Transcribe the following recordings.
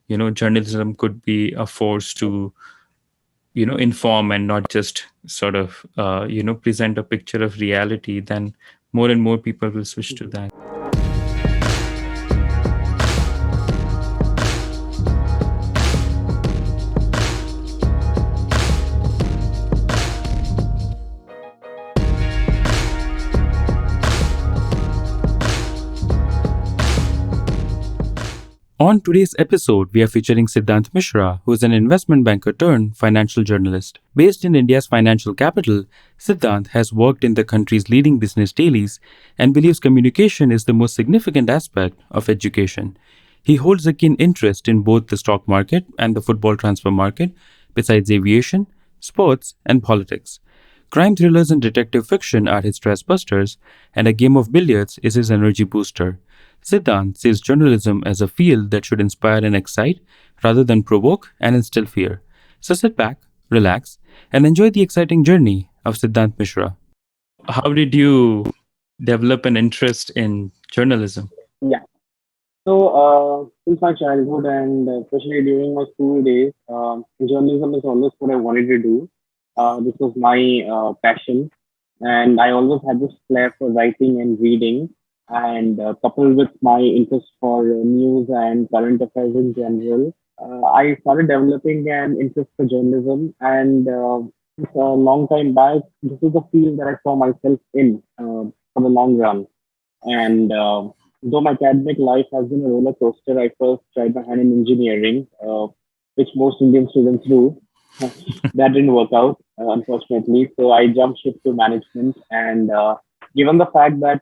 journalism could be a force to inform and not just sort of present a picture of reality, then more and more people will switch to that. On today's episode, we are featuring Siddhant Mishra, who is an investment banker turned financial journalist. Based in India's financial capital, Siddhant has worked in the country's leading business dailies and believes communication is the most significant aspect of education. He holds a keen interest in both the stock market and the football transfer market, besides aviation, sports, and politics. Crime thrillers and detective fiction are his stress busters, and a game of billiards is his energy booster. Siddhant sees journalism as a field that should inspire and excite rather than provoke and instill fear. So sit back, relax, and enjoy the exciting journey of Siddhant Mishra. How did you develop an interest in journalism? Yeah. So, since my childhood and especially during my school days, journalism is always what I wanted to do. This was my passion, and I always had this flair for writing and reading. And coupled with my interest for news and current affairs in general, I started developing an interest for journalism. And a long time back, this is a field that I saw myself in for the long run. And though my academic life has been a roller coaster, I first tried my hand in engineering, which most Indian students do. That didn't work out, unfortunately. So I jumped ship to management. And given the fact that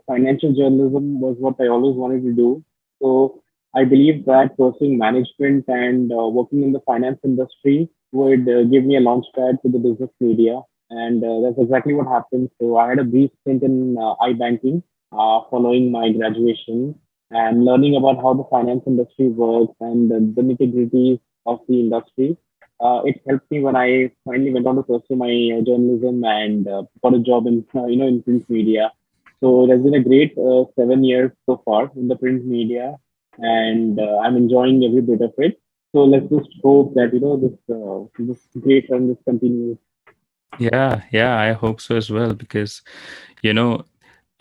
financial journalism was what I always wanted to do, so I believe that pursuing management and working in the finance industry would give me a launch pad to the business media. And that's exactly what happened. So I had a brief stint in iBanking following my graduation and learning about how the finance industry works and the nitty-gritties of the industry. It helped me when I finally went on to pursue my journalism and got a job in in print media. So it has been a great 7 years so far in the print media, and I'm enjoying every bit of it. So let's just hope that this great run this continues. Yeah, I hope so as well, because you know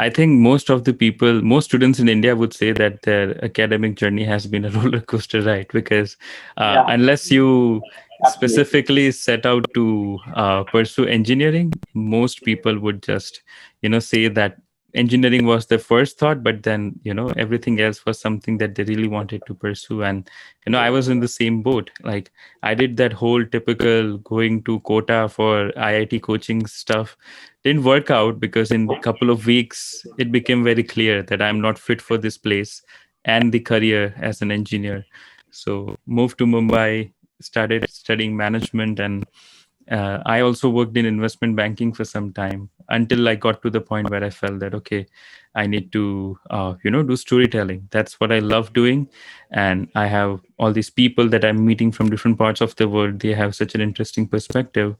I think most of the people, most students in India would say that their academic journey has been a roller coaster ride, because Yeah, unless you absolutely. specifically set out to pursue engineering, most people would just, say that engineering was their first thought, but then, everything else was something that they really wanted to pursue. And, I was in the same boat. Like, I did that whole typical going to quota for IIT coaching stuff. Didn't work out because in a couple of weeks it became very clear that I'm not fit for this place and the career as an engineer. So moved to Mumbai, started studying management, and I also worked in investment banking for some time until I got to the point where I felt that, okay, I need to do storytelling. That's what I love doing. And I have all these people that I'm meeting from different parts of the world. They have such an interesting perspective.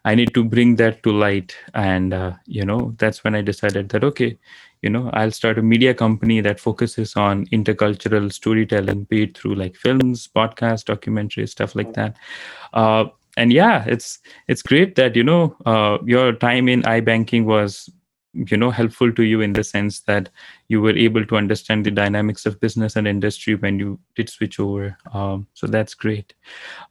I need to bring that to light. And that's when I decided that, okay, I'll start a media company that focuses on intercultural storytelling, be it through like films, podcasts, documentaries, stuff like that. uh, and yeah, it's great that your time in iBanking was helpful to you in the sense that you were able to understand the dynamics of business and industry when you did switch over. So that's great.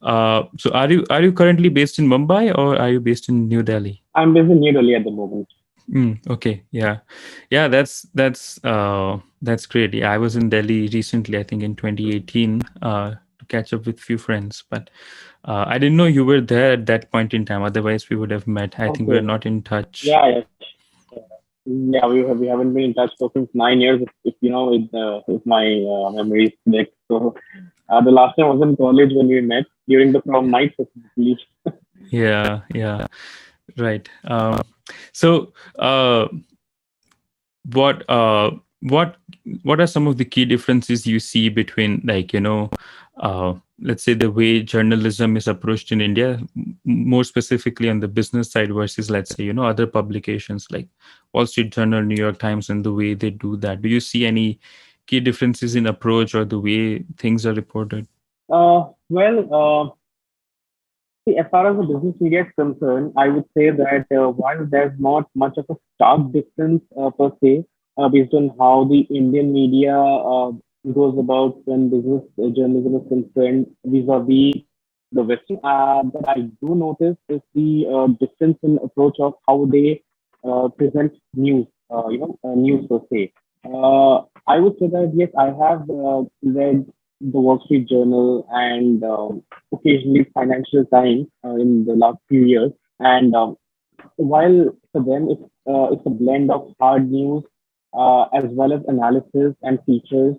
So are you currently based in Mumbai, or are you based in New Delhi? I'm based in New Delhi at the moment. Okay, yeah, that's great. Yeah, I was in Delhi recently, I think in 2018, to catch up with few friends, but I didn't know you were there at that point in time. Otherwise, we would have met. I think we're Okay. not in touch. Yeah, yeah. Yeah, we haven't been in touch for since 9 years. If if my memory is correct. So the last time I was in college when we met during the prom night specifically. Yeah, right. So, what uh what what are some of the key differences you see between, like, let's say, the way journalism is approached in India, more specifically on the business side, versus, let's say, other publications like Wall Street Journal, New York Times, and the way they do that? Do you see any key differences in approach or the way things are reported? Well, see, as far as the business media is concerned, I would say that while there's not much of a stark difference per se, based on how the Indian media goes about when business journalism is concerned vis-a-vis the Western, that I do notice is the difference in approach of how they present news, news per se. I would say that yes, I have read the Wall Street Journal and occasionally Financial Times in the last few years. And while for them it's a blend of hard news as well as analysis and features,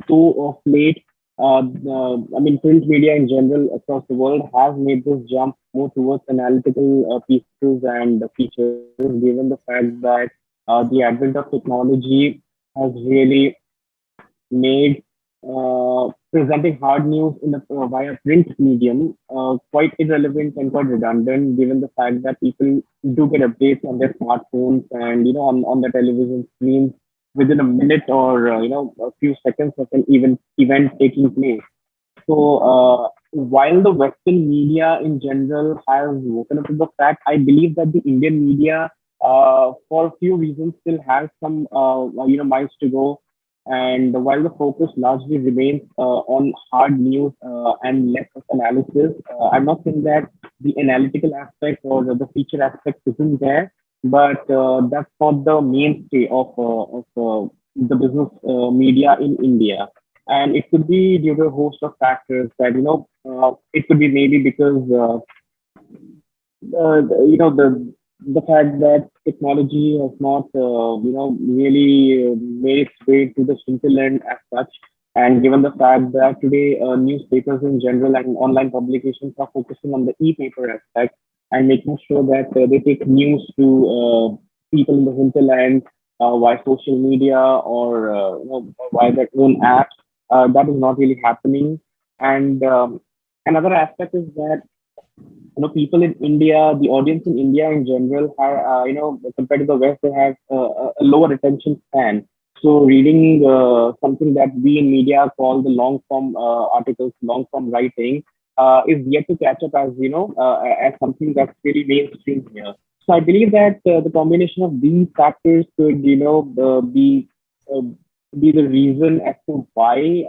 though of late, I mean, print media in general across the world has made this jump more towards analytical pieces and features, given the fact that the advent of technology has really made presenting hard news in the via print medium quite irrelevant and quite redundant, given the fact that people do get updates on their smartphones and on the television screens within a minute or a few seconds of an event taking place. So while the Western media in general has woken up to the fact, I believe that the Indian media, for a few reasons, still has some miles to go. And while the focus largely remains on hard news and less of analysis, I'm not saying that the analytical aspect or the feature aspect isn't there, but that's not the mainstay of the business media in India. And it could be due to a host of factors that it could be maybe because the fact that technology has not really made its way to the hinterland as such, and given the fact that today newspapers in general and online publications are focusing on the e-paper aspect and making sure that they take news to people in the hinterland via social media or via their own apps, that is not really happening. And another aspect is that people in India, the audience in India in general, are compared to the West, they have a lower attention span. So reading something that we in media call the long form articles, long form writing, is yet to catch up as as something that's really mainstream here. So I believe that the combination of these factors could uh, be the reason as to why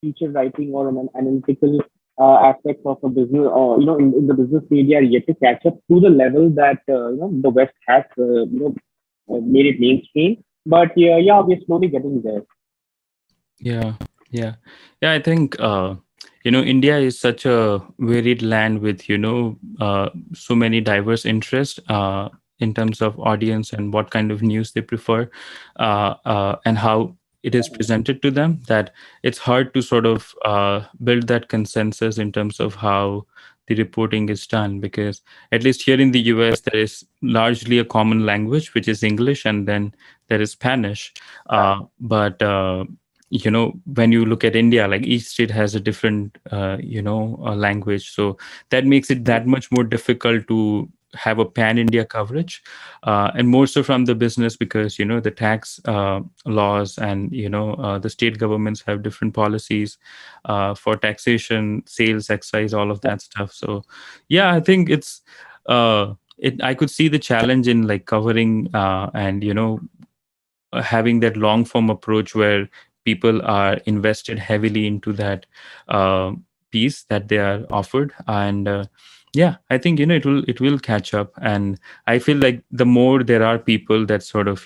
feature writing or an analytical aspects of a business, or in the business media, are yet to catch up to the level that the West has, made it mainstream. But yeah, we're slowly getting there. Yeah, yeah, yeah. I think India is such a varied land with so many diverse interests in terms of audience and what kind of news they prefer, and how it is presented to them. That it's hard to sort of build that consensus in terms of how the reporting is done, because at least here in the US there is largely a common language, which is English, and then there is Spanish. But when you look at India, like each state has a different language, so that makes it that much more difficult to have a pan India coverage, and more so from the business, because the tax laws and the state governments have different policies for taxation, sales, excise, all of that stuff. So yeah, I think I could see the challenge in like covering and having that long form approach where people are invested heavily into that uh, piece that they are offered. And yeah, I think it will catch up. And I feel like the more there are people that sort of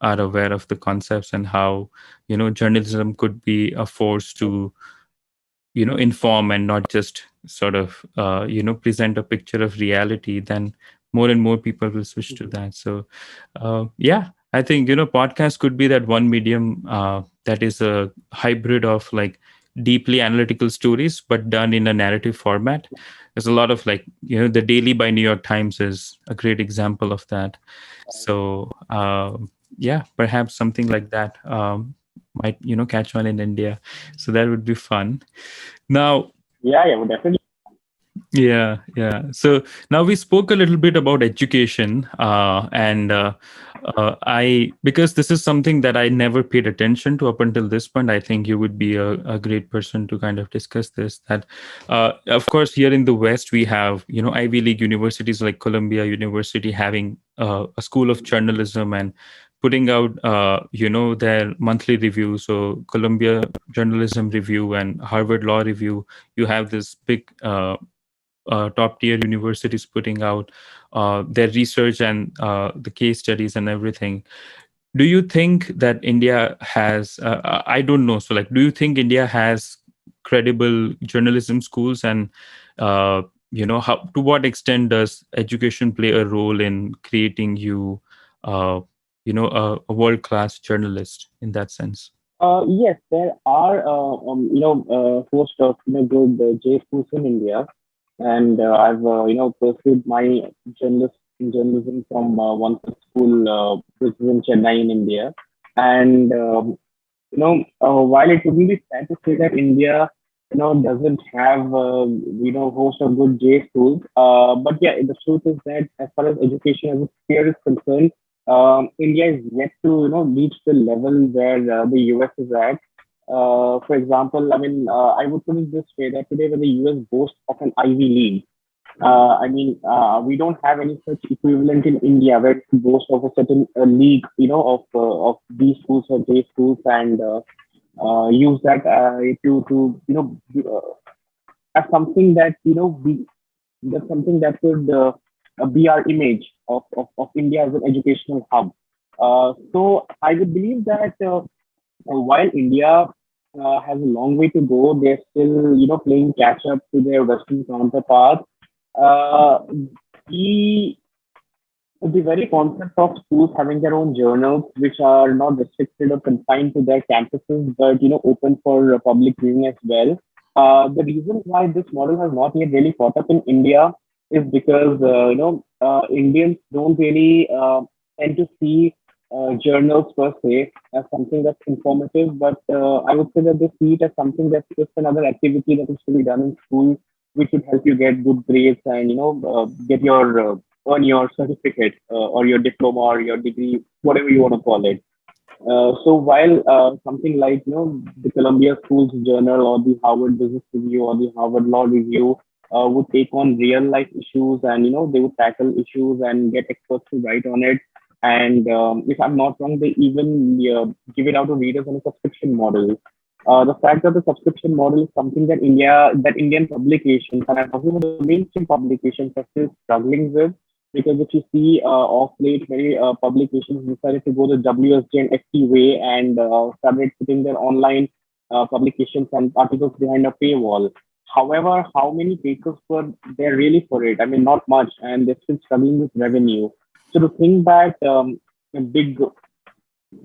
are aware of the concepts and how journalism could be a force to inform and not just sort of present a picture of reality, then more and more people will switch to that. So yeah, I think podcast could be that one medium that is a hybrid of like deeply analytical stories but done in a narrative format. There's a lot of like the Daily by New York Times is a great example of that. So yeah, perhaps something like that might catch on in India. So that would be fun. Now, Yeah, yeah, definitely. Yeah, yeah. So now we spoke a little bit about education, and I because this is something that I never paid attention to up until this point. I think you would be a great person to kind of discuss this. That, of course, here in the West we have Ivy League universities like Columbia University having a school of journalism and putting out their monthly review. So Columbia Journalism Review and Harvard Law Review. You have this big top tier universities putting out their research and the case studies and everything. Do you think that India has, I don't know, so like, do you think India has credible journalism schools? And, how, to what extent does education play a role in creating you, uh, a world class journalist in that sense? Yes, there are host of good J schools in India, and I've pursued my journalism from one such school, which is in Chennai in India, and while it wouldn't be fair to say that India, doesn't have, host of good J schools, but yeah, the truth is that as far as education as a sphere is concerned, India is yet to, reach the level where the US is at. For example, I mean, I would put it this way that today when the US boasts of an Ivy League, we don't have any such equivalent in India where it boasts of a certain league, of B schools or J schools, and use that to as something that that's something that could be our image of India as an educational hub. So I would believe that while India has a long way to go, they're still playing catch up to their Western counterparts. Uh, the the very concept of schools having their own journals, which are not restricted or confined to their campuses, but open for public viewing as well. The reason why this model has not yet really caught up in India is because Indians don't really tend to see journals per se as something that's informative, but I would say that they see it as something that's just another activity that is to be done in school, which would help you get good grades and get your earn your certificate or your diploma or your degree, whatever you want to call it. So while something like the Columbia Schools Journal or the Harvard Business Review or the Harvard Law Review would take on real life issues, and they would tackle issues and get experts to write on it. And if I'm not wrong, they even give it out to readers on a subscription model. The fact that the subscription model is something that Indian publications, and I'm talking about the mainstream publications, are still struggling with, because if you see off late, many publications decided to go the WSJ and FT way and started putting their online publications and articles behind a paywall. However, how many takers were there really for it? I mean, not much, and they're still struggling with revenue. So to think that a big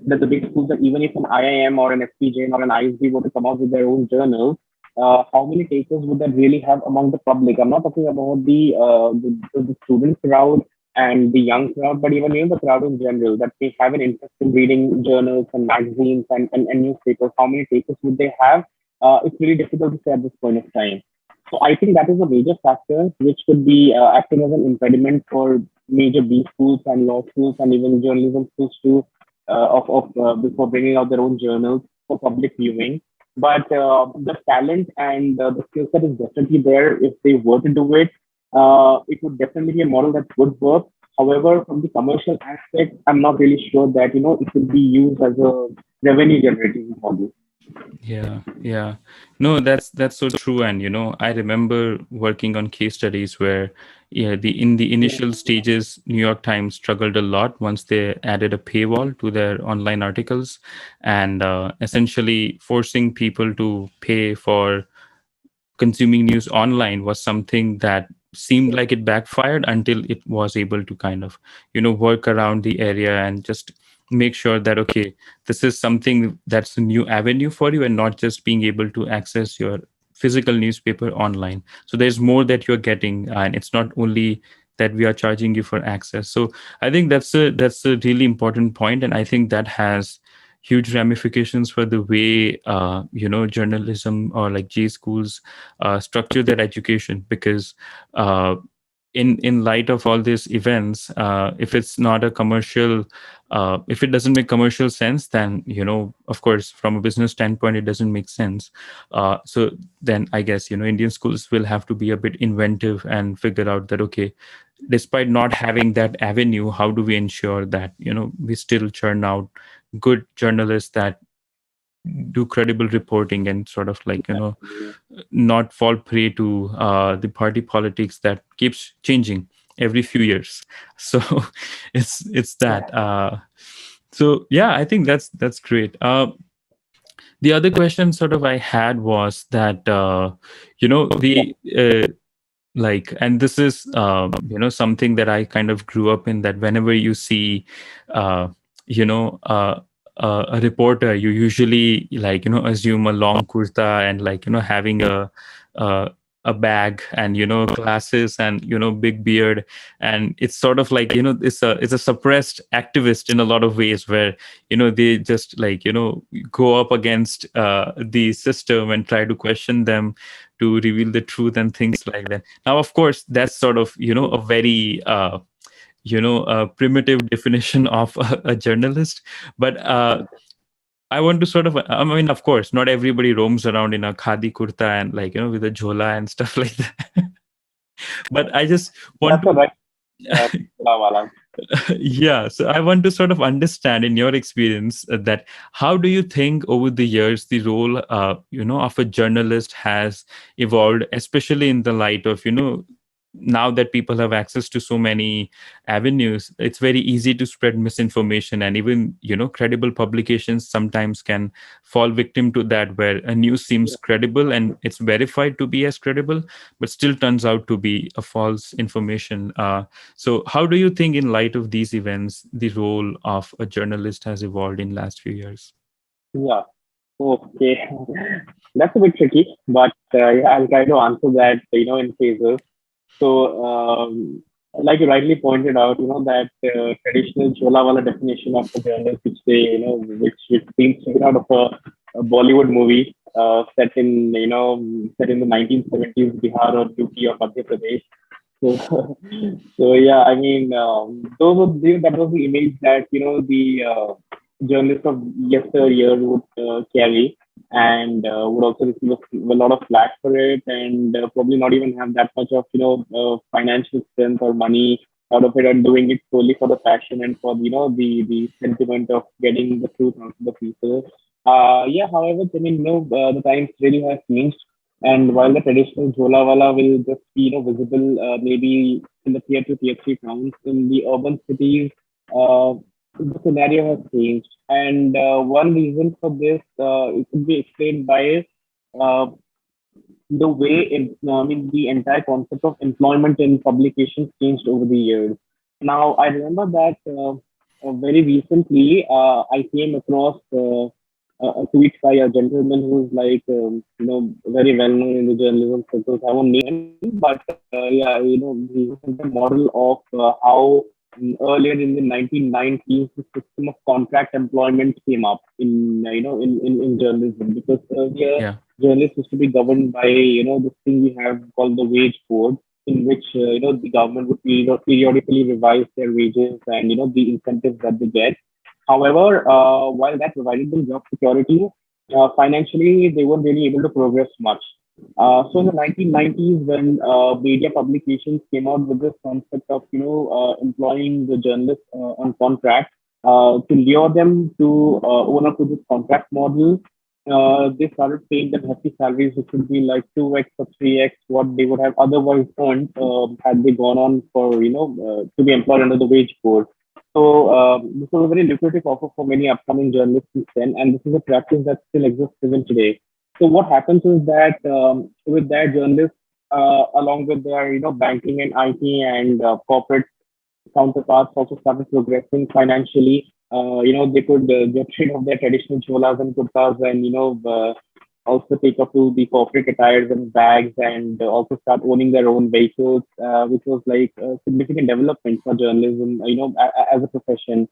that the big schools, that even if an IIM or an FPJ or an ISB were to come out with their own journals, how many takers would that really have among the public? I'm not talking about the student crowd and the young crowd, but even the crowd in general that may have an interest in reading journals and magazines and newspapers. How many takers would they have? It's really difficult to say at this point of time. So I think that is a major factor which could be acting as an impediment for major B schools and law schools and even journalism schools to before bringing out their own journals for public viewing. But the talent and the skill set is definitely there. If they were to do it, it would definitely be a model that would work. However, from the commercial aspect, I'm not really sure that it could be used as a revenue generating model. Yeah, yeah. No, that's so true. And I remember working on case studies where, yeah, the in the Yeah. initial stages, New York Times struggled a lot once they added a paywall to their online articles, and essentially forcing people to pay for consuming news online was something that seemed like it backfired until it was able to kind of work around the area and just make sure that, okay, this is something that's a new avenue for you and not just being able to access your physical newspaper online. So there's more that you're getting, and it's not only that we are charging you for access. So I think that's a really important point, and I think that has huge ramifications for the way journalism or like J schools structure their education, because uh, in light of all these events, if it's not a commercial, if it doesn't make commercial sense, then of course from a business standpoint it doesn't make sense. So then I guess Indian schools will have to be a bit inventive and figure out that, okay, despite not having that avenue, how do we ensure that we still churn out good journalists that do credible reporting and sort of like Exactly. not fall prey to the party politics that keeps changing every few years. So it's Yeah. that. So yeah, I think that's great. The other question sort of I had was that Yeah. the like, and this is something that I kind of grew up in, that whenever you see uh, you know uh, a reporter, you usually like assume a long kurta and like having uh, a bag and glasses and big beard, and it's sort of like it's a suppressed activist in a lot of ways, where they just like go up against the system and try to question them to reveal the truth and things like that. Now, of course, that's sort of a very a primitive definition of a journalist, but I want to sort of, I mean, of course, not everybody roams around in a khadi kurta and like with a jhola and stuff like that. But I just want That's a to right. Wala. yeah, so I want to sort of understand in your experience that how do you think over the years the role of a journalist has evolved, especially in the light of now that people have access to so many avenues. It's very easy to spread misinformation, and even credible publications sometimes can fall victim to that, where a news seems credible and it's verified to be as credible, but still turns out to be a false information. So how do you think, in light of these events, the role of a journalist has evolved in last few years? Yeah. Okay. That's a bit tricky, but yeah, I'll try to answer that, in phases. So, like you rightly pointed out, that traditional Cholawala definition of a journalist, which they, which seems to be out of a Bollywood movie set in the 1970s, Bihar or UP or Madhya Pradesh. So, so yeah, I mean, that was the image that the journalists of yesteryear would carry, and would also receive a lot of flack for it, and probably not even have that much of financial strength or money out of it, and doing it solely for the passion and for the sentiment of getting the truth out to the people. Yeah, however, I mean, the times really have changed, and while the traditional Jhola Wala will just be visible maybe in the tier two, tier three towns, in the urban cities, uh, the scenario has changed. And one reason for this, it could be explained by uh, the way I mean the entire concept of employment in publications changed over the years. Now I remember that very recently I came across a tweet by a gentleman who's like very well known in the journalism circles. I won't name him, but yeah, he's a model of how earlier in the 1990s the system of contract employment came up in in journalism, because earlier Yeah, journalists used to be governed by this thing we have called the wage code, in which the government would periodically revise their wages and the incentives that they get. However, while that provided them job security, financially they weren't really able to progress much. So in the 1990s, when media publications came out with this concept of employing the journalists on contract to lure them to own up to this contract model, they started paying them hefty salaries, which would be like 2x or 3x what they would have otherwise earned had they gone on for to be employed under the wage code. So this was a very lucrative offer for many upcoming journalists since then, and this is a practice that still exists even today. So what happens is that with their journalists, along with their banking and IT and corporate counterparts also started progressing financially. They could get rid of their traditional cholas and kurtas, and also take up to the corporate attires and bags, and also start owning their own vehicles, which was like a significant development for journalism, as a profession.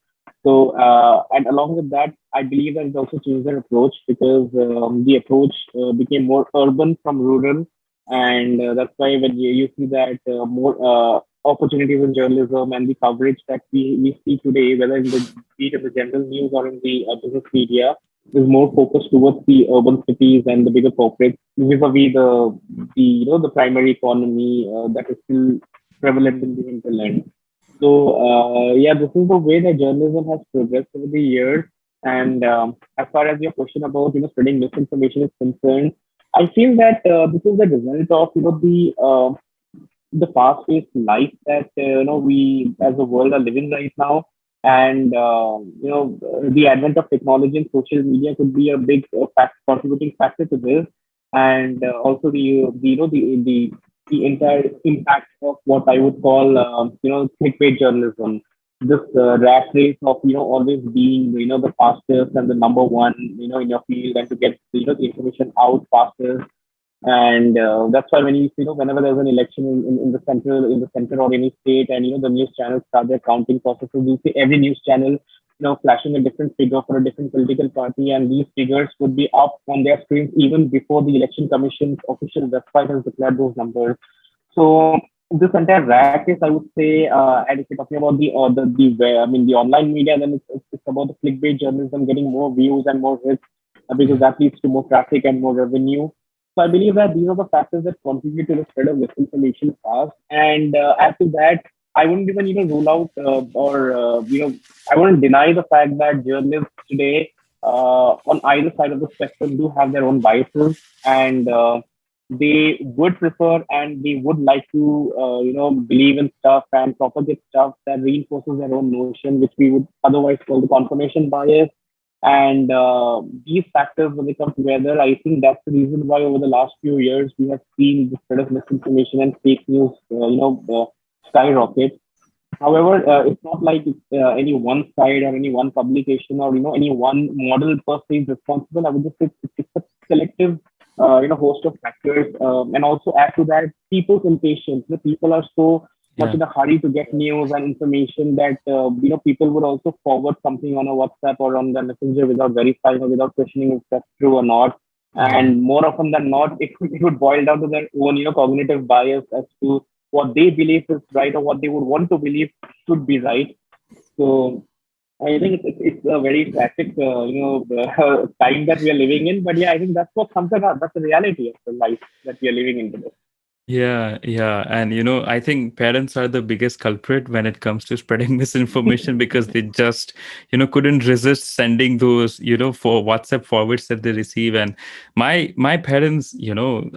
And along with that, I believe that it also changed their approach because the approach became more urban from rural, and that's why when you see that more opportunities in journalism and the coverage that we see today, whether in the be it in the general news or in the business media, is more focused towards the urban cities and the bigger corporates vis-a-vis the primary economy that is still prevalent in the hinterland. Yeah, this is the way that journalism has progressed over the years. And as far as your question about spreading misinformation is concerned, I feel that this is the result of the fast-paced life that we as a world are living right now, and the advent of technology and social media could be a big contributing factor to this, and also the entire impact of what I would call clickbait journalism. This rat race of always being the fastest and the number one in your field, and to get the information out faster. And that's why when whenever there's an election in the center or any state, and the news channels start their counting processes, you see every news channel flashing a different figure for a different political party, and these figures would be up on their screens even before the election commission's official website has declared those numbers. So this entire rack is, I would say, and if you're talking about the online media, then it's about the clickbait journalism getting more views and more hits, because Yeah. that leads to more traffic and more revenue. So I believe that these are the factors that contribute to the spread of misinformation fast. And add to that, I wouldn't even rule out or I wouldn't deny the fact that journalists today on either side of the spectrum do have their own biases, and they would prefer and they would like to believe in stuff and propagate stuff that reinforces their own notion, which we would otherwise call the confirmation bias. And these factors, when they come together, I think that's the reason why over the last few years we have seen the spread of misinformation and fake news skyrocket. However, it's not like it's any one side or any one publication or any one model per se is responsible. I would just say it's a collective host of factors, and also add to that people's impatience. The people are so much Yeah. in a hurry to get news and information that people would also forward something on a WhatsApp or on the messenger without verifying or without questioning if that's true or not. Yeah. And more often than not, it would boil down to their own cognitive bias as to what they believe is right or what they would want to believe should be right. So I think it's a very tragic, time that we are living in. But yeah, I think that's what comes about. That's the reality of the life that we are living in today. Yeah, yeah. And I think parents are the biggest culprit when it comes to spreading misinformation because they just, couldn't resist sending those, for WhatsApp forwards that they receive. And my parents,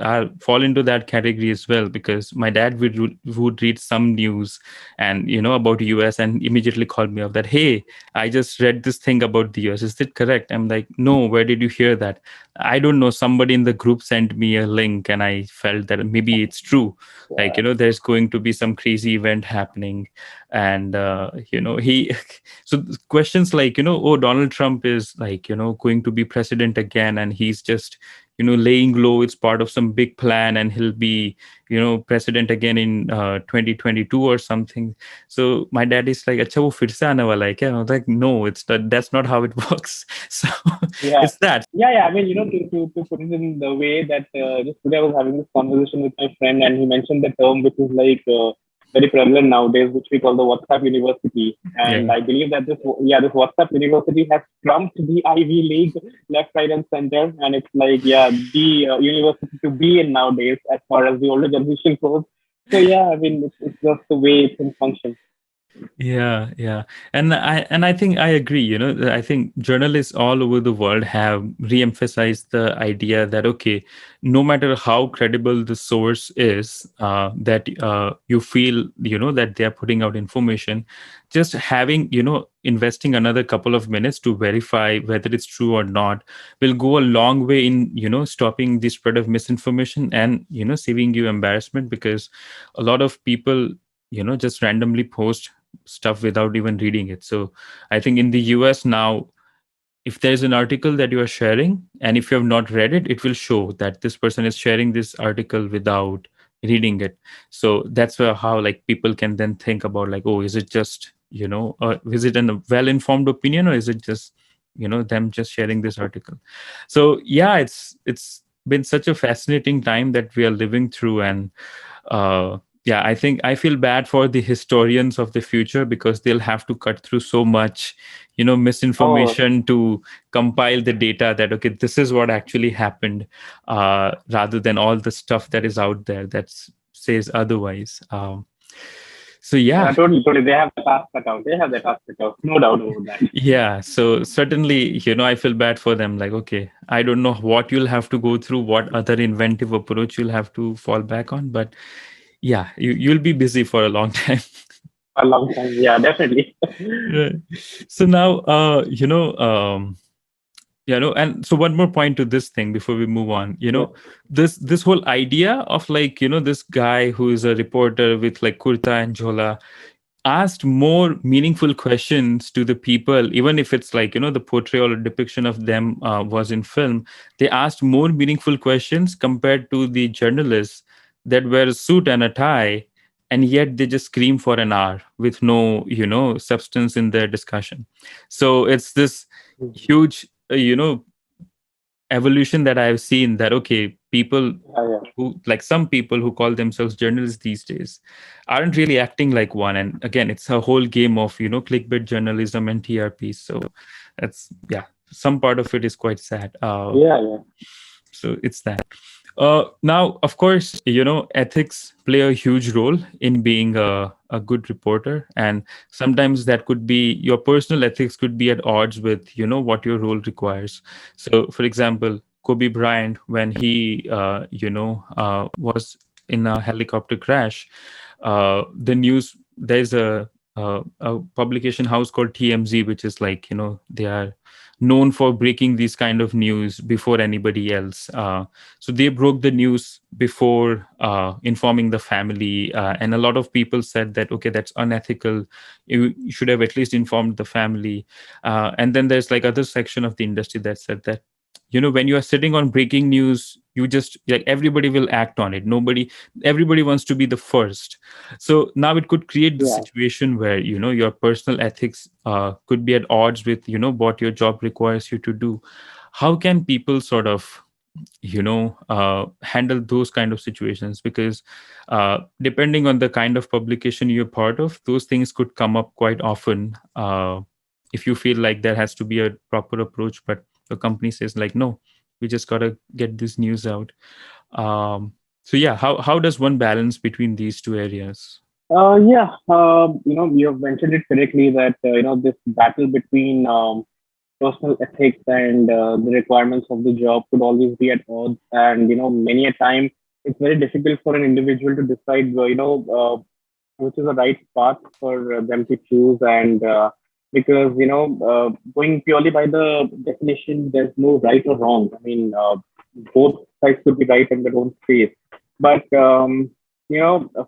are fall into that category as well, because my dad would read some news and about US and immediately call me up that, hey, I just read this thing about the US. Is it correct? I'm like, no, where did you hear that? I don't know. Somebody in the group sent me a link, and I felt that maybe it's true. Like, Yeah, there's going to be some crazy event happening. And, he, so questions like, oh, Donald Trump is like, going to be president again, and he's just, laying low. It's part of some big plan, and he'll be, president again in 2022 or something. So my dad is like, Acha, wo fir se aane wala hai kya? I was like, no, that's not how it works. So yeah, it's that. yeah. I mean, to put it in the way that just today I was having this conversation with my friend, and he mentioned the term which is like very prevalent nowadays, which we call the WhatsApp University. And Yeah. I believe that this WhatsApp University has trumped the Ivy League left, right, and center. And it's like, yeah, the university to be in nowadays as far as the older generation goes. So yeah, I mean, it's just the way it's in function. Yeah, yeah. And I think I agree, I think journalists all over the world have re-emphasized the idea that, okay, no matter how credible the source is, that you feel, that they are putting out information, just having, investing another couple of minutes to verify whether it's true or not will go a long way in, stopping the spread of misinformation and, saving you embarrassment, because a lot of people, just randomly post stuff without even reading it. So I think in the US now, if there's an article that you are sharing, and if you have not read it, it will show that this person is sharing this article without reading it. So that's how like people can then think about like, oh, is it just is it a well informed opinion, or is it just them just sharing this article? So yeah, it's been such a fascinating time that we are living through. And yeah, I think I feel bad for the historians of the future, because they'll have to cut through so much Oh, misinformation to compile the data that, okay, this is what actually happened, rather than all the stuff that is out there that says otherwise. So yeah, yeah. totally, totally. They have the task cut out. They have the task cut out. No doubt about that. Yeah, so certainly, I feel bad for them. Like, okay, I don't know what you'll have to go through, what other inventive approach you'll have to fall back on, but yeah, you'll be busy for a long time. A long time. Yeah, definitely. Right. So now, and so one more point to this thing before we move on. Yeah, This whole idea of, like, this guy who is a reporter with like kurta and jhola asked more meaningful questions to the people, even if it's like, the portrayal or depiction of them was in film. They asked more meaningful questions compared to the journalists that wear a suit and a tie, and yet they just scream for an hour with no, substance in their discussion. So it's this huge, evolution that I've seen, that, okay, people yeah, yeah. who, like, some people who call themselves journalists these days aren't really acting like one. And again, it's a whole game of, clickbait journalism and TRP. So that's, yeah, some part of it is quite sad. Yeah, yeah. So it's that. Now, of course, ethics play a huge role in being a good reporter. And sometimes that could be, your personal ethics could be at odds with, what your role requires. So, for example, Kobe Bryant, when he, was in a helicopter crash, the news, there's a publication house called TMZ, which is like, they are known for breaking these kind of news before anybody else. So they broke the news before informing the family, and a lot of people said that, okay, that's unethical. You should have at least informed the family. And then there's like other section of the industry that said that, when you are sitting on breaking news, you just, like, everybody will act on it. Everybody wants to be the first. So now it could create the Yeah. situation where, your personal ethics could be at odds with, what your job requires you to do. How can people sort of, handle those kind of situations? Because depending on the kind of publication you're part of, those things could come up quite often. If you feel like there has to be a proper approach, but the company says, like, no, we just gotta get this news out. So yeah, how does one balance between these two areas? Yeah. You have mentioned it correctly that this battle between personal ethics and the requirements of the job could always be at odds, and many a time it's very difficult for an individual to decide, which is the right path for them to choose. And because going purely by the definition, there's no right or wrong. I mean, both sides could be right in their own space. But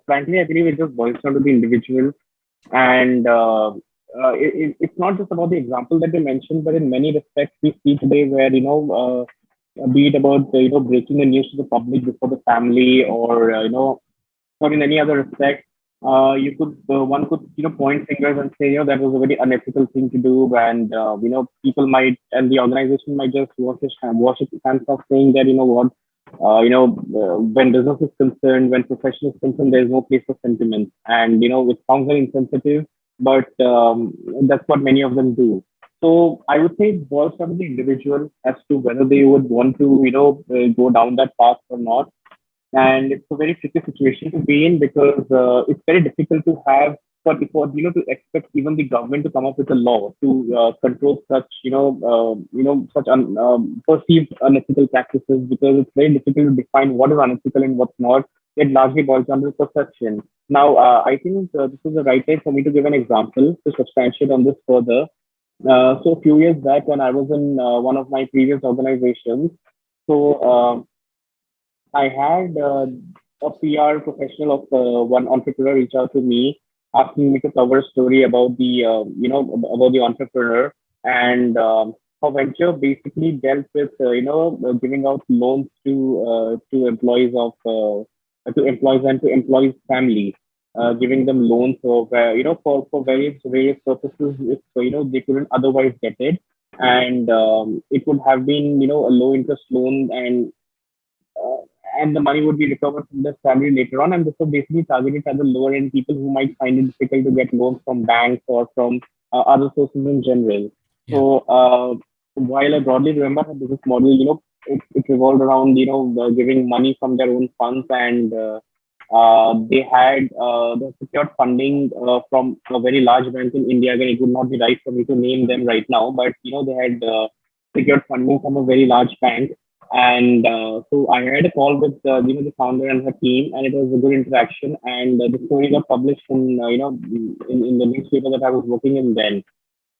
frankly, I believe it just boils down to the individual. And it's not just about the example that they mentioned, but in many respects we see today where be it about breaking the news to the public before the family, or or in any other respect, you could one could point fingers and say that was a very unethical thing to do. And people might, and the organization might just wash its hands off, saying that what when business is concerned, when profession is concerned, there is no place for sentiment. And it sounds very insensitive, but that's what many of them do. So I would say it boils down to the individual as to whether they would want to go down that path or not. And it's a very tricky situation to be in, because it's very difficult to have for to expect even the government to come up with a law to control such such perceived unethical practices, because it's very difficult to define what is unethical and what's not. It largely boils down to perception. Now, I think this is the right time for me to give an example to substantiate on this further. So a few years back, when I was in one of my previous organizations, so I had a PR professional of one entrepreneur reach out to me, asking me to cover a story about the about the entrepreneur. And her venture basically dealt with giving out loans to employees of to employees and to employees' families. giving them loans for for various purposes if they couldn't otherwise get it, and it would have been a low interest loan, uh, and the money would be recovered from their salary later on. And this was basically targeted at the lower end people who might find it difficult to get loans from banks or from other sources in general. Yeah. So while I broadly remember the business model, it revolved around giving money from their own funds, and they had the secured funding from a very large bank in India. Again, it would not be right for me to name them right now, but they had secured funding from a very large bank. And so I had a call with the founder and her team, and it was a good interaction. And the story got published in the newspaper that I was working in then.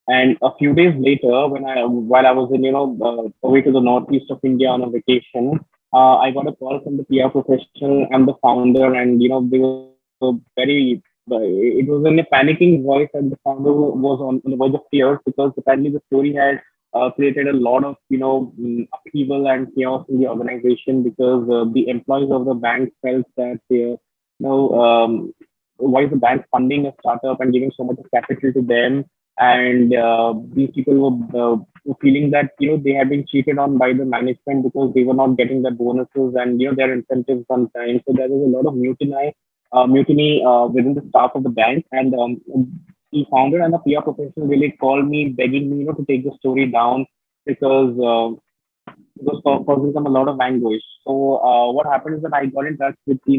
And a few days later, while I was in away to the northeast of India on a vacation, I got a call from the PR professional and the founder, and they were very. It was in a panicking voice, and the founder was on the verge of tears because apparently the story had created a lot of upheaval and chaos in the organization because the employees of the bank felt that why is the bank funding a startup and giving so much of capital to them, and these people were feeling that they had been cheated on by the management because they were not getting their bonuses and their incentives on time. So there was a lot of mutiny within the staff of the bank, and the founder and the PR professional really called me, begging me to take the story down because it was causing them a lot of anguish. So what happened is that I got in touch with the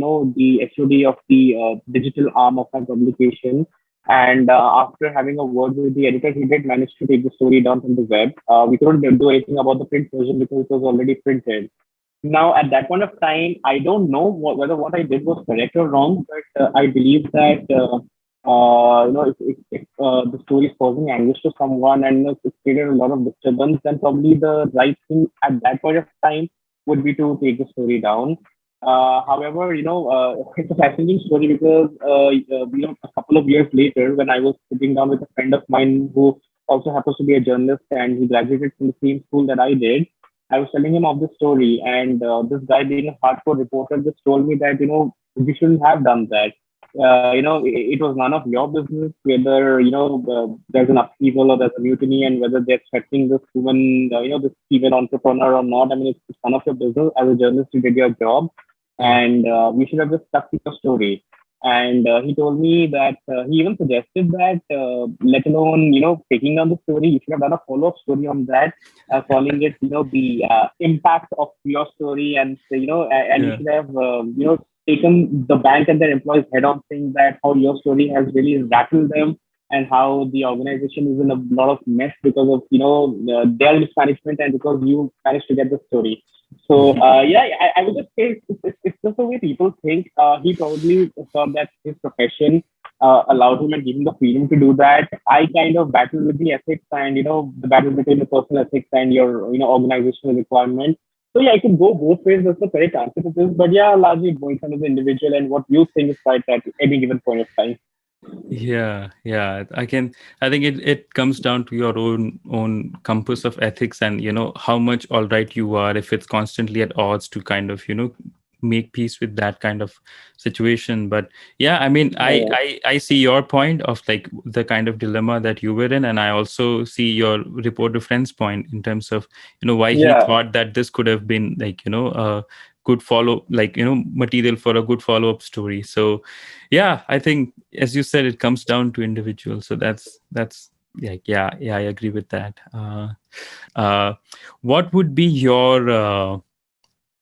HOD of the digital arm of my publication, and after having a word with the editor, he did manage to take the story down from the web. We couldn't do anything about the print version because it was already printed. Now, at that point of time, I don't know whether what I did was correct or wrong, but I believe that if the story is causing anguish to someone and it's created a lot of disturbance, then probably the right thing at that point of time would be to take the story down. However, it's a fascinating story because a couple of years later, when I was sitting down with a friend of mine who also happens to be a journalist and he graduated from the same school that I did, I was telling him of the story, and this guy, being a hardcore reporter, just told me that we shouldn't have done that. It was none of your business whether there's an upheaval or there's a mutiny, and whether they're threatening this woman, this female entrepreneur or not. I mean, it's none of your business. As a journalist, you did your job, Yeah. and we should have just stuck to your story. And he told me that he even suggested that, let alone taking down the story, you should have done a follow-up story on that, calling it the impact of your story, and and you Yeah. should have taken the bank and their employees head on, saying that how your story has really rattled them and how the organization is in a lot of mess because of their mismanagement and because you managed to get the story. So yeah, I would just say it's just the way people think. He probably thought that his profession allowed him and gave him the freedom to do that. I kind of battle with the ethics and the battle between the personal ethics and your organizational requirement. So yeah, I could go both ways. That's the correct answer to this. But yeah, largely it boils down to the individual and what you think is right at any given point of time. Yeah, yeah. I think it comes down to your own compass of ethics, and how much all right you are if it's constantly at odds to kind of make peace with that kind of situation. But yeah, I mean, Yeah, yeah, I see your point of like the kind of dilemma that you were in, and I also see your reporter friend's point in terms of why he yeah, thought that this could have been like a good follow, like material for a good follow-up story. So yeah, I think as you said, it comes down to individuals. So that's yeah, I agree with that. Uh, what would be your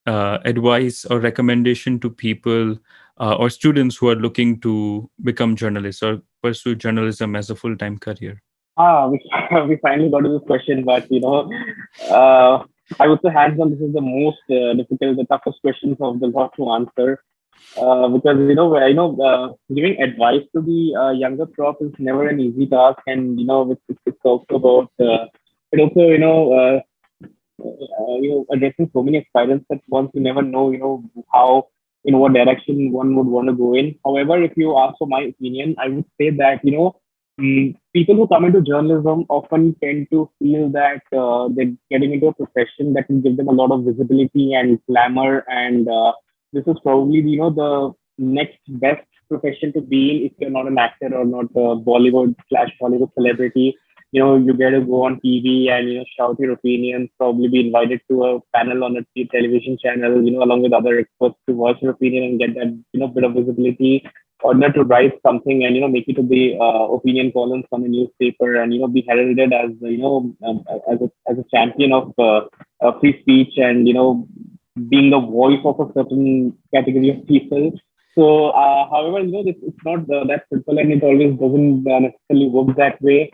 advice or recommendation to people or students who are looking to become journalists or pursue journalism as a full-time career? we, we finally got to this question, but I would say hands on, this is the most difficult, the toughest questions of the lot to answer. Because giving advice to the younger crop is never an easy task, and it's also about it also addressing so many aspirants at once. You never know how, in what direction one would want to go in. However, if you ask for my opinion, I would say that people who come into journalism often tend to feel that they're getting into a profession that will give them a lot of visibility and glamour, and this is probably the next best profession to be in if you're not an actor or not a Bollywood slash Hollywood celebrity. You get to go on TV and shout your opinions, probably be invited to a panel on a television channel, along with other experts to voice your opinion and get that bit of visibility, or not to write something and make it to the opinion columns on a newspaper, and be heralded as as a champion of free speech, and being the voice of a certain category of people. So, however, it's not that simple, and it always doesn't necessarily work that way.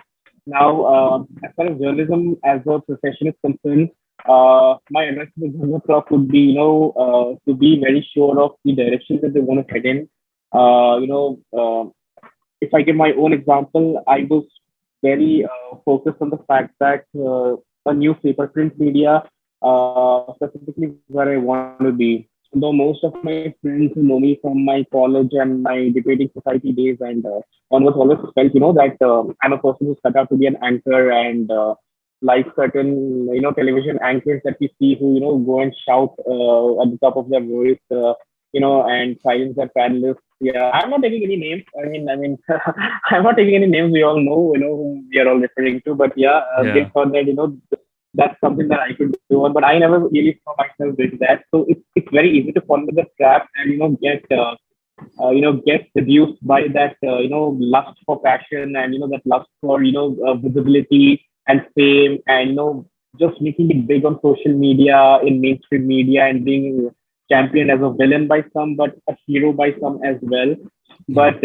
Now, as far as journalism as a profession is concerned, my advice to the younger crop would be, to be very sure of the direction that they want to head in. If I give my own example, I was very focused on the fact that a newspaper, print media, specifically where I want to be. Though most of my friends who know me from my college and my debating society days and onwards always felt, that I'm a person who's cut out to be an anchor, and like certain, television anchors that we see who, go and shout at the top of their voice, and silence their panelists. Yeah, I'm not taking any names. I mean, I'm not taking any names. We all know, who we are all referring to. But yeah, they Yeah. thought that, that's something that I could do on, but I never really saw myself doing that. So it's very easy to fall into the trap and get seduced by that lust for passion, and that lust for visibility and fame, and just making it big on social media, in mainstream media, and being championed as a villain by some, but a hero by some as well. Yeah. But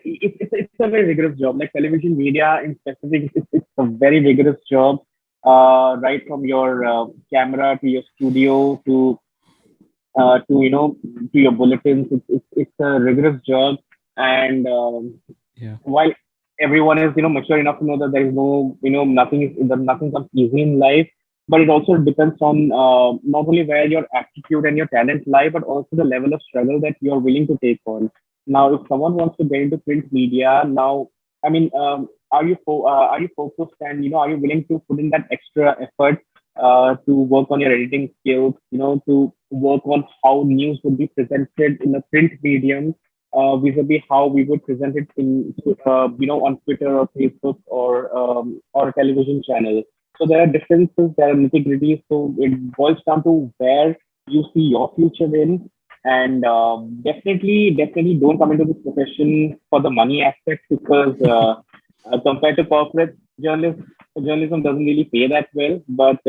it's a very rigorous job. Like television media in specific, it's a very rigorous job. Right from your camera to your studio to to your bulletins. It's a rigorous job, and Yeah. while everyone is mature enough to know that there is no nothing comes easy in life, but it also depends on not only where your aptitude and your talent lie, but also the level of struggle that you're willing to take on. Now, if someone wants to get into print media, now, I mean, are you focused, and are you willing to put in that extra effort to work on your editing skills, to work on how news would be presented in a print medium, vis-a-vis how we would present it in, on Twitter or Facebook or a television channel. So there are differences, there are nitty-gritties. So it boils down to where you see your future in, and definitely don't come into this profession for the money aspect, because compared to corporate journalism doesn't really pay that well. But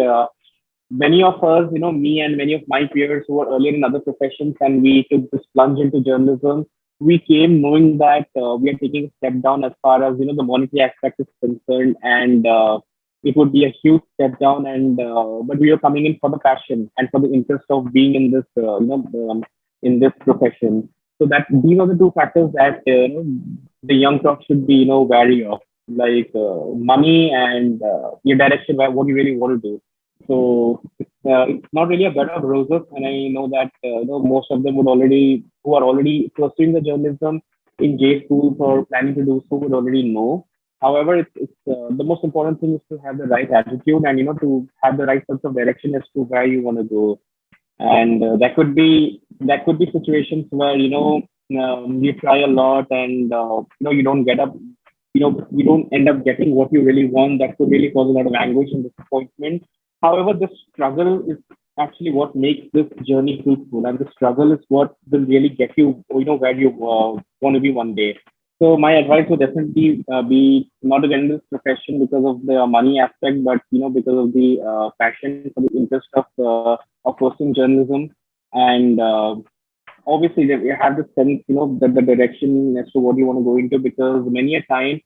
many of us, me and many of my peers who were earlier in other professions, and we took this plunge into journalism, we came knowing that we are taking a step down as far as the monetary aspect is concerned, and it would be a huge step down. And but we are coming in for the passion and for the interest of being in this, in this profession. So that these are the two factors that the young crop should be wary of, like money and your direction, where what you really want to do. So it's not really a bed of roses, and I know that most of them would already, who are already pursuing the journalism in J schools or planning to do so, would already know. However, it's the most important thing is to have the right attitude, and to have the right sense of direction as to where you want to go. And that could be situations where you try a lot, and you don't get up, you don't end up getting what you really want. That could really cause a lot of anguish and disappointment. However, the struggle is actually what makes this journey fruitful, and the struggle is what will really get you, where you want to be one day. So my advice would definitely be not to get into this profession because of the money aspect, but because of the passion, for the interest of pursuing journalism. And obviously that you have the sense, the direction as to what you want to go into, because many a time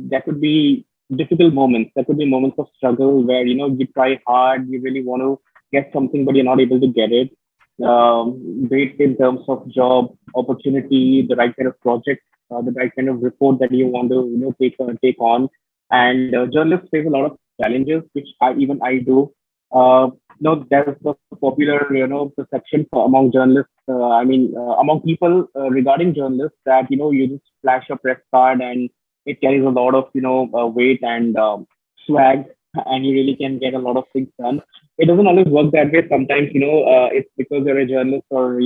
there could be difficult moments. There could be moments of struggle where you try hard, you really want to get something, but you're not able to get it. Be it in terms of job opportunity, the right kind of project, the right kind of report that you want to take on. And journalists face a lot of challenges, which I do. There's the popular perception among journalists. Among people regarding journalists, that you just flash a press card and it carries a lot of weight and swag, and you really can get a lot of things done. It doesn't always work that way. Sometimes it's because you're a journalist, or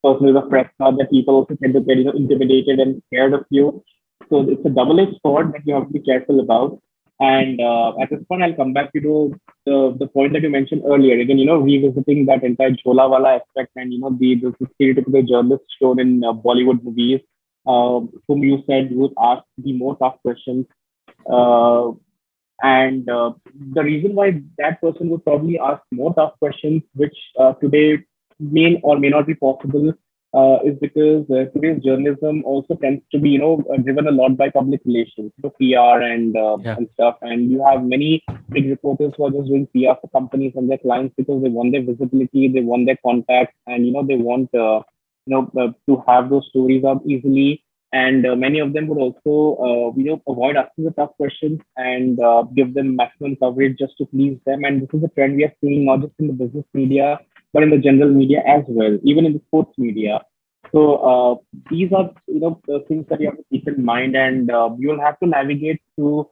person is a fresh start, that people also tend to get intimidated and scared of you. So it's a double-edged sword that you have to be careful about. And at this point, I'll come back to the point that you mentioned earlier. Again, revisiting that entire Jholawala aspect, and the stereotypical journalist shown in Bollywood movies, whom you said would ask the more tough questions. Uh, and the reason why that person would probably ask more tough questions, which today may or may not be possible, is because today's journalism also tends to be, driven a lot by public relations, PR Yeah. and stuff. And you have many big reporters who are just doing PR for companies and their clients because they want their visibility, they want their contacts, and they want to have those stories up easily. And many of them would also avoid asking the tough questions and give them maximum coverage just to please them. And this is a trend we are seeing not just in the business media but in the general media as well, even in the sports media. So these are the things that you have to keep in mind, and you will have to navigate through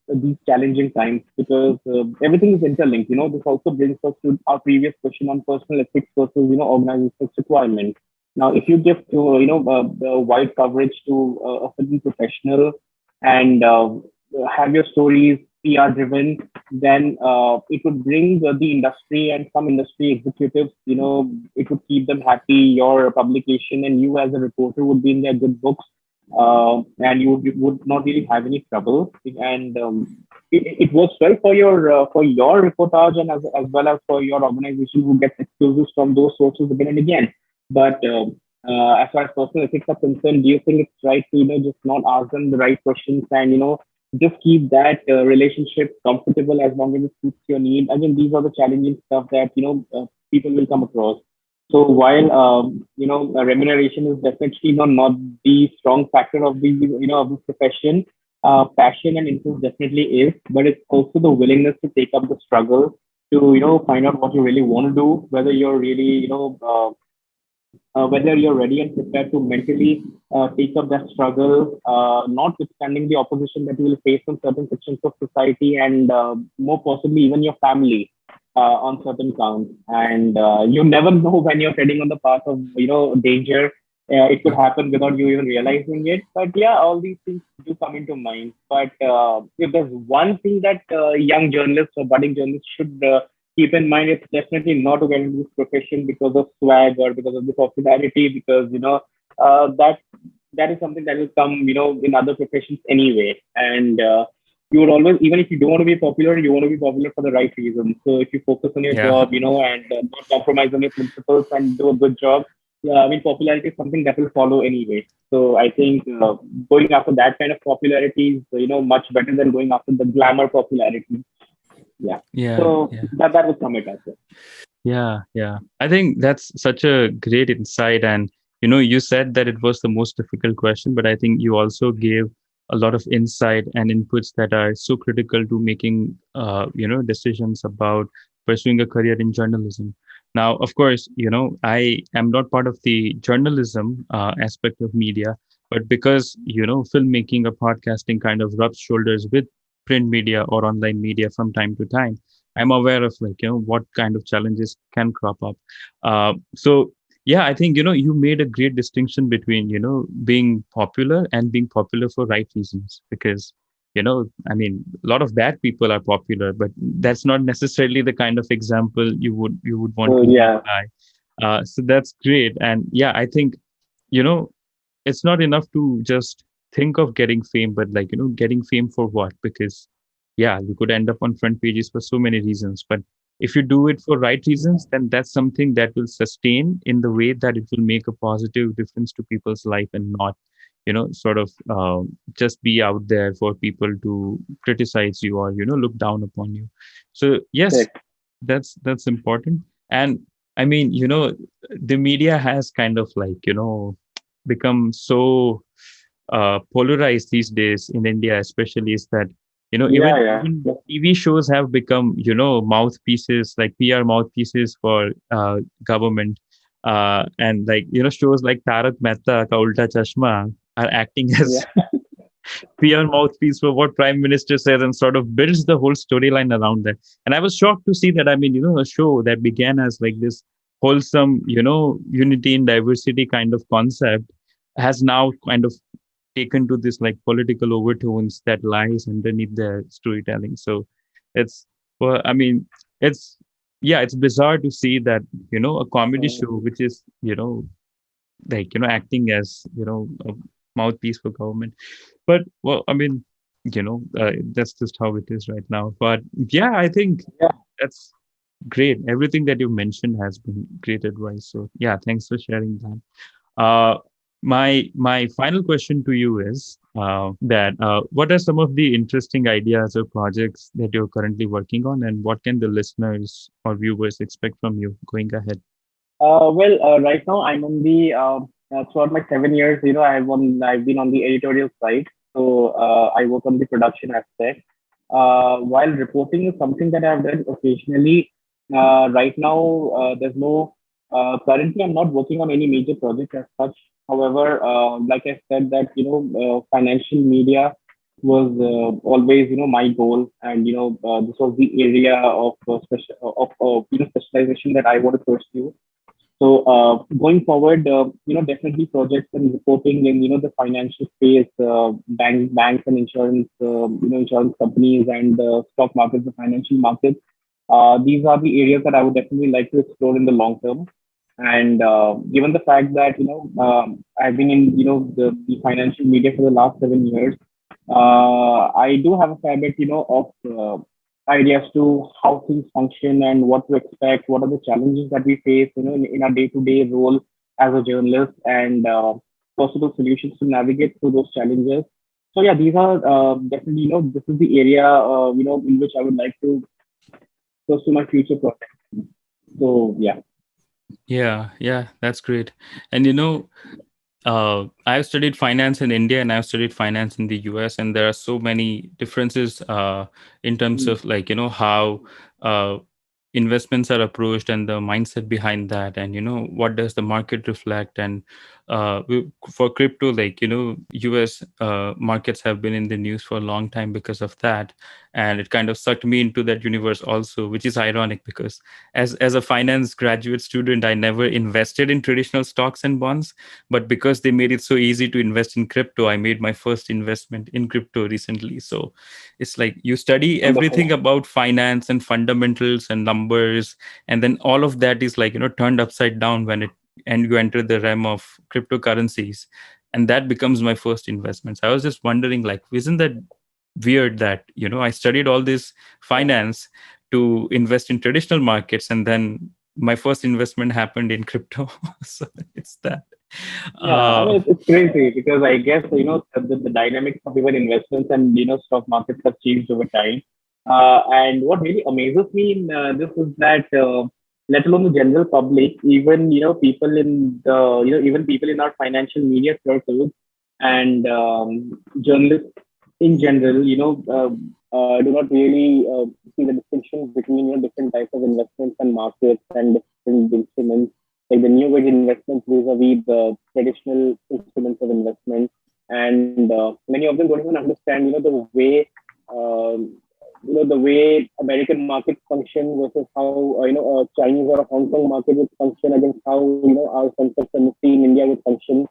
these challenging times, because everything is interlinked. This also brings us to our previous question on personal ethics versus organizational requirements. Now, if you give the wide coverage to a certain professional, and have your stories PR driven, then it would bring the industry and some industry executives. It would keep them happy. Your publication and you as a reporter would be in their good books, and you would not really have any trouble. And it works well for your reportage, and as well as for your organization, who gets exclusives from those sources again and again. But as far as personal ethics are concerned, do you think it's right to just not ask them the right questions, and just keep that relationship comfortable as long as it suits your need? Again, these are the challenging stuff that people will come across. So while remuneration is definitely not the strong factor of the of this profession, passion and interest definitely is, but it's also the willingness to take up the struggle to find out what you really want to do, whether you're really whether you're ready and prepared to mentally take up that struggle, notwithstanding the opposition that you will face from certain sections of society, and more possibly even your family on certain counts. And you never know when you're treading on the path of danger. It could Yeah. happen without you even realizing it. But yeah, all these things do come into mind. But if there's one thing that young journalists or budding journalists should keep in mind, it's definitely not to get into this profession because of swag or because of the popularity, because that is something that will come in other professions anyway. And you would always, even if you don't want to be popular, you want to be popular for the right reasons. So if you focus on your Yeah. job, and not compromise on your principles and do a good job, yeah, I mean, popularity is something that will follow anyway. So I think going after that kind of popularity is much better than going after the glamour popularity. Yeah. Yeah. So Yeah. that would sum it up. Yeah, yeah. I think that's such a great insight. And, you said that it was the most difficult question, but I think you also gave a lot of insight and inputs that are so critical to making, decisions about pursuing a career in journalism. Now, of course, I am not part of the journalism aspect of media, but because, filmmaking or podcasting kind of rubs shoulders with print media or online media from time to time, I'm aware of what kind of challenges can crop up. So yeah, I think you made a great distinction between being popular and being popular for right reasons, because I mean, a lot of bad people are popular, but that's not necessarily the kind of example you would want So to lead yeah, by. So that's great. And yeah, I think you know it's not enough to just think of getting fame, but getting fame for what? Because yeah, you could end up on front pages for so many reasons. But if you do it for right reasons, then that's something that will sustain in the way that it will make a positive difference to people's life, and not sort of just be out there for people to criticize you or look down upon you. So yes, correct. that's important. And I mean, the media has kind of become so polarized these days in India, especially, is that Yeah, yeah, even TV shows have become mouthpieces, like PR mouthpieces for government, and shows like Tarak Mehta Ka Ulta Chashma are acting as yeah, PR mouthpiece for what Prime Minister says, and sort of builds the whole storyline around that. And I was shocked to see that. I mean, a show that began as like this wholesome, unity in diversity kind of concept has now kind of taken to this like political overtones that lies underneath their storytelling. So it's, well, I mean, it's, yeah, it's bizarre to see that, a comedy show Mm, which is, like, acting as, a mouthpiece for government. But well, I mean, that's just how it is right now. But yeah, I think yeah. that's great. Everything that you mentioned has been great advice. So yeah, thanks for sharing that. My final question to you is that what are some of the interesting ideas or projects that you're currently working on, and what can the listeners or viewers expect from you going ahead? Right now I'm on the throughout my 7 years, I've been on the editorial side, so I work on the production aspect. While reporting is something that I've done occasionally. Right now, there's no currently I'm not working on any major project as such. However, like I said, that financial media was always my goal, and this was the area of specialization that I want to pursue. So going forward, definitely projects and reporting in the financial space, banks and insurance, insurance companies and stock markets, the financial markets. These are the areas that I would definitely like to explore in the long term. And given the fact that I've been in the financial media for the last 7 years, I do have a fair bit of ideas to how things function and what to expect, what are the challenges that we face, in our day-to-day role as a journalist, and possible solutions to navigate through those challenges. So yeah, these are definitely, this is the area, in which I would like to pursue my future project. So yeah. Yeah, yeah, that's great. And I've studied finance in India and I've studied finance in the US, and there are so many differences in terms Mm. of like, how uh, investments are approached and the mindset behind that, and what does the market reflect. And for crypto, like, US markets have been in the news for a long time because of that, and it kind of sucked me into that universe also, which is ironic because as a finance graduate student, I never invested in traditional stocks and bonds, but because they made it so easy to invest in crypto, I made my first investment in crypto recently. So it's like you study everything Wonderful. about finance and fundamentals and numbers, and then all of that is like, turned upside down when it and you enter the realm of cryptocurrencies, and that becomes my first investment. So I was just wondering, like, isn't that weird that I studied all this Yeah. finance to invest in traditional markets, and then my first investment happened in crypto. So it's that. Yeah, I uh mean, it's crazy because I guess the dynamics of even investments and stock markets have changed over time. And what really amazes me in this is that, let alone the general public, even people in the even people in our financial media circles and journalists in general, do not really see the distinction between different types of investments and markets and different instruments, like the new age investments vis-a-vis the traditional instruments of investment. And many of them don't even understand, the way, the way American markets function versus how, Chinese or a Hong Kong market would function against how, our concept of in India would function.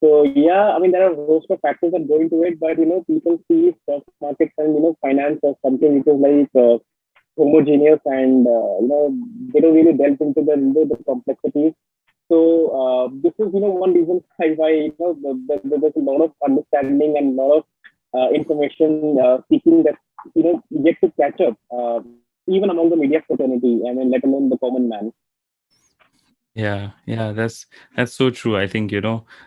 So yeah, I mean, there are a host of factors that go into it, but people see stock markets and finance as something which is like homogeneous, and they don't really delve into the complexities. So this is one reason why there's a lot of understanding and a lot of information seeking that yet to catch up, even among the media fraternity. I mean, let alone the common man. Yeah, yeah, that's so true. I think,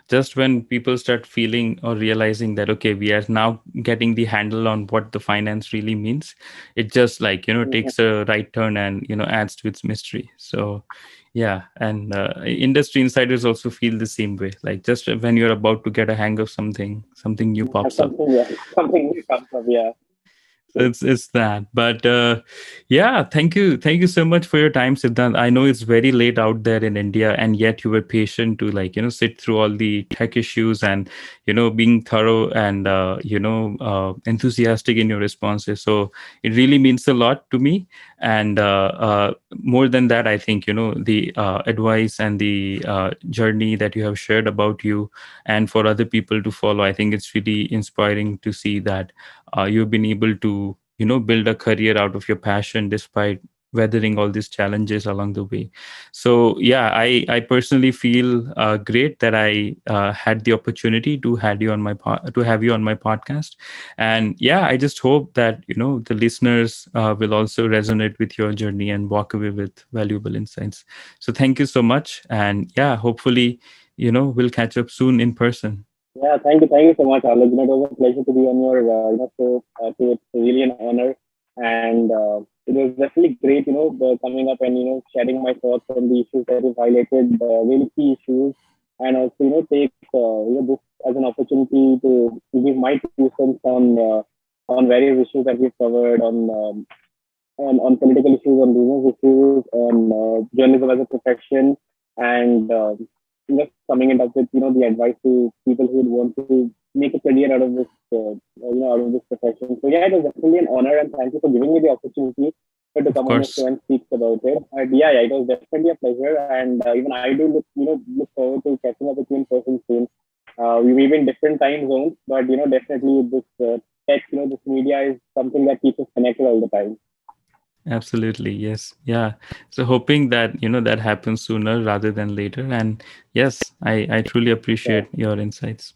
just when people start feeling or realizing that, okay, we are now getting the handle on what the finance really means, it just like, Mhm. takes a right turn and, adds to its mystery. So, yeah, and industry insiders also feel the same way. Like just when you're about to get a hang of something, something new pops up. Something, yeah, something new comes up. Yeah. So it's that. But yeah, thank you so much for your time, Siddhant. I know it's very late out there in India, and yet you were patient to like sit through all the tech issues and being thorough and enthusiastic in your responses. So it really means a lot to me. And more than that, I think, the advice and the journey that you have shared about you, and for other people to follow, I think it's really inspiring to see that you've been able to, build a career out of your passion despite weathering all these challenges along the way. So yeah, I personally feel great that I had the opportunity to to have you on my podcast. And yeah, I just hope that, the listeners will also resonate with your journey and walk away with valuable insights. So thank you so much, and yeah, hopefully, we'll catch up soon in person. Yeah, thank you so much, Alok. It was a pleasure to be on your show. So it's really an honor, and it was definitely great, coming up and sharing my thoughts on the issues that you've highlighted, really key issues, and also take this as an opportunity to give my 2 cents on various issues that we've covered on political issues, on business issues, on journalism as a profession, and just summing it up with the advice to people who would want to make a career out of this out of this profession. So yeah, it was definitely an honor, and thank you for giving me the opportunity to Of come on your show course. and speak about it. Yeah, it was definitely a pleasure, and even I do look forward to catching up with you in person soon. We may be in different time zones, but definitely this tech, this media is something that keeps us connected all the time. Absolutely, yes, yeah. So hoping that, that happens sooner rather than later. And yes, I truly Yeah. appreciate your insights.